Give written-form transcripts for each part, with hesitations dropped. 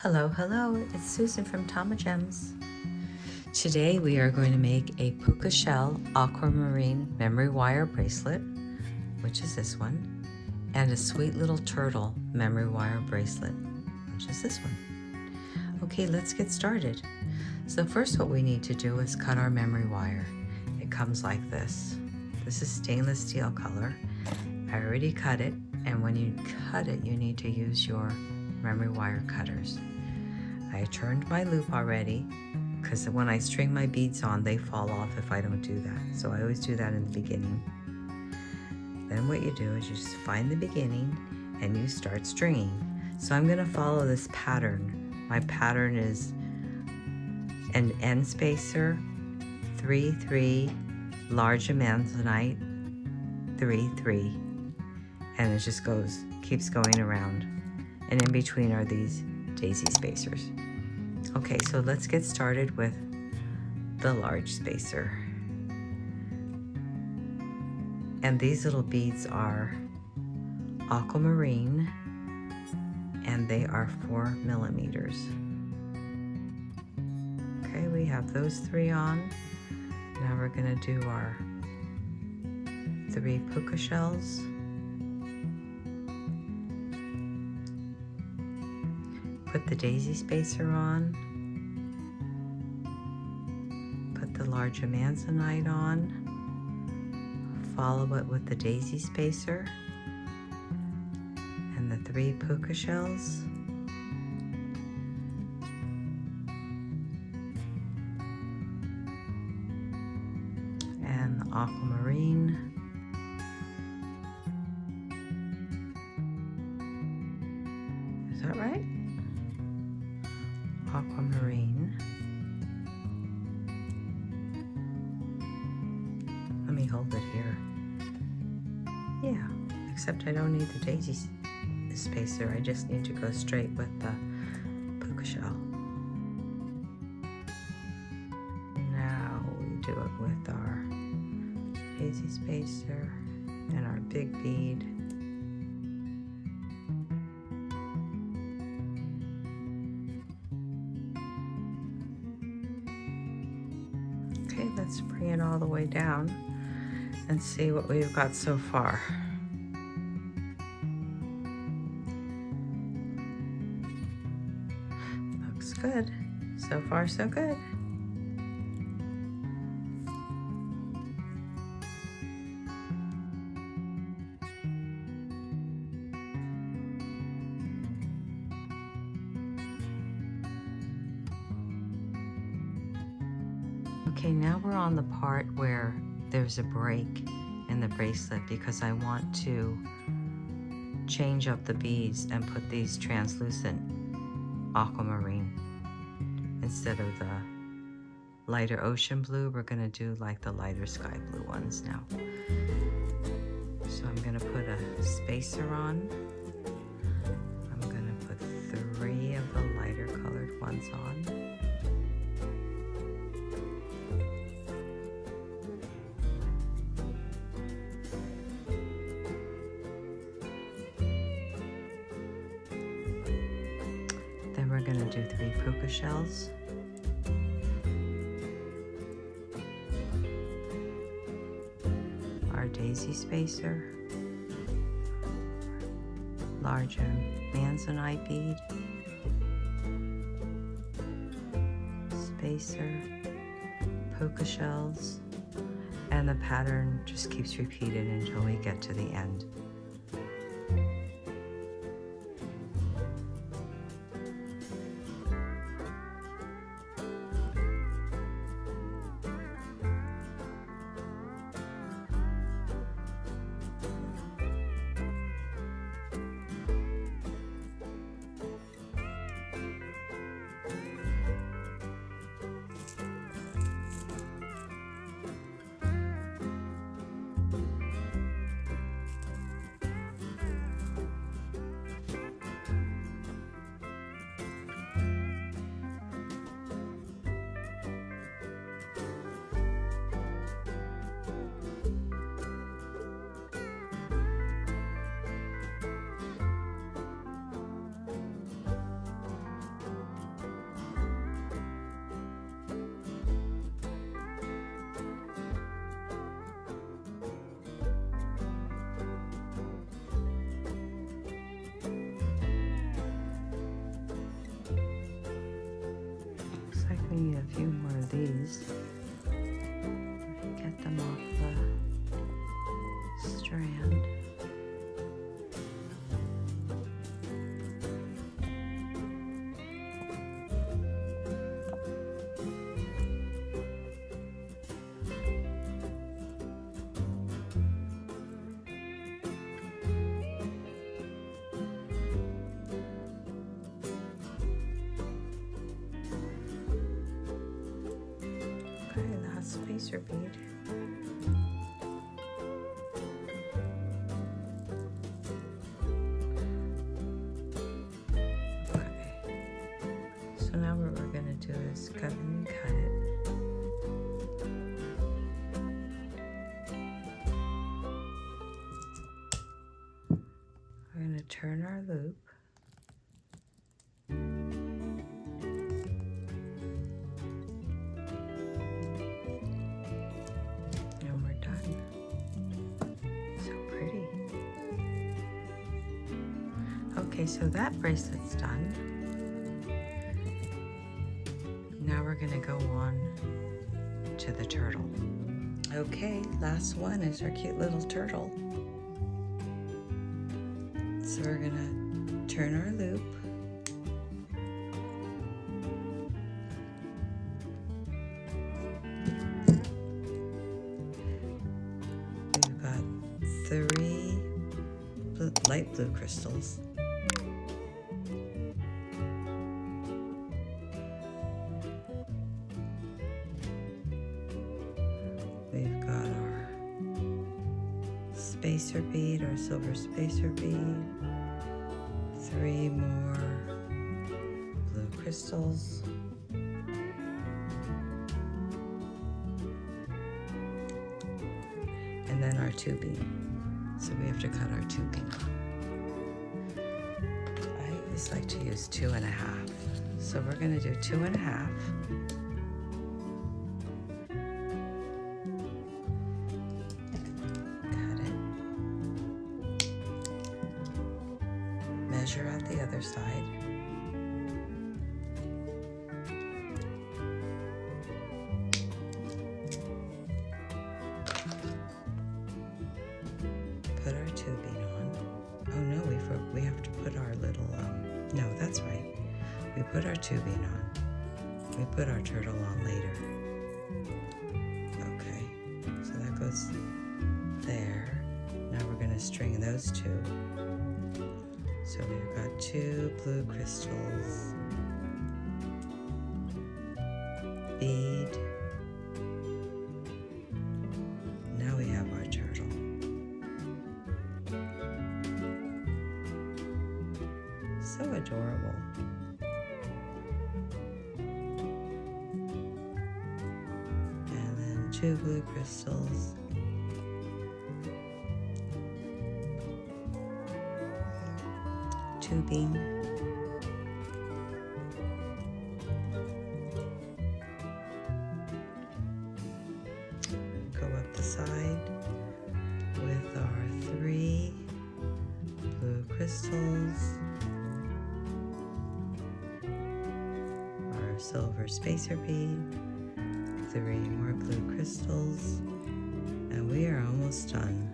Hello, hello, it's Susan from Tamagems. Today we are going to make a puka shell aquamarine memory wire bracelet, which is this one, and a sweet little turtle memory wire bracelet, which is this one. Okay, let's get started. So first what we need to do is cut our memory wire. It comes like this. This is stainless steel color. I already cut it, and when you cut it, you need to use your memory wire cutters. I turned my loop already because when I string my beads on, they fall off if I don't do that. So I always do that in the beginning. Then what you do is you just find the beginning and you start stringing. So I'm gonna follow this pattern. My pattern is an end spacer, 3, 3, large amazonite, 3, 3. And it just keeps going around. And in between are these daisy spacers. Okay, so let's get started with the large spacer. And these little beads are aquamarine, and they are 4 millimeters. Okay, we have those 3 on. Now we're gonna do our 3 puka shells. Put the daisy spacer on, put the large amazonite on, follow it with the daisy spacer and the 3 puka shells, and the aquamarine, is that right? Aquamarine. Let me hold it here. Yeah, except I don't need the daisy spacer. I just need to go straight with the puka shell. Now we do it with our daisy spacer and our big bead. Okay, let's bring it all the way down and see what we've got so far. Looks good. So far, so good. Okay, now we're on the part where there's a break in the bracelet because I want to change up the beads and put these translucent aquamarine instead of the lighter ocean blue. We're gonna do like the lighter sky blue ones now. So I'm gonna put a spacer on. I'm gonna put 3 of the lighter colored ones on. We're going to do 3 puka shells. Our daisy spacer. Large amazonite bead. Spacer. Puka shells. And the pattern just keeps repeating until we get to the end. need a few more of these. If you get them off the strand. Spacer bead. Okay. So now what we're going to do is cut and cut it. We're going to turn our loop. Okay, so that bracelet's done. Now we're gonna go on to the turtle. Okay, last one is our cute little turtle. So we're gonna turn our loop. We've got 3 light blue crystals. We've got our spacer bead, our silver spacer bead, 3 more blue crystals, and then our tubing. So we have to cut our tubing. I always like to use 2.5. So we're going to do 2.5. Measure out the other side. Put our tubing on. Oh no, we have to put our little, no, that's right. We put our tubing on. We put our turtle on later. Okay, so that goes there. Now we're going to string those 2. So we've got 2 blue crystals, bead. Now we have our turtle. So adorable. And then 2 blue crystals. Tubing. Go up the side with our 3 blue crystals, our silver spacer bead, 3 more blue crystals, and we are almost done.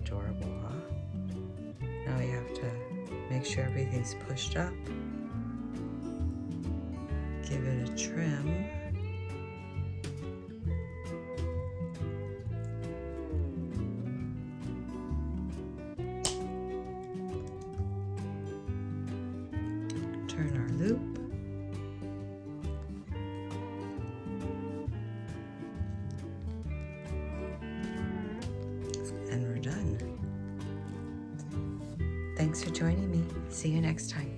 Adorable, huh? Now we have to make sure everything's pushed up. Give it a trim. Turn our loop. And we're done. Thanks for joining me. See you next time.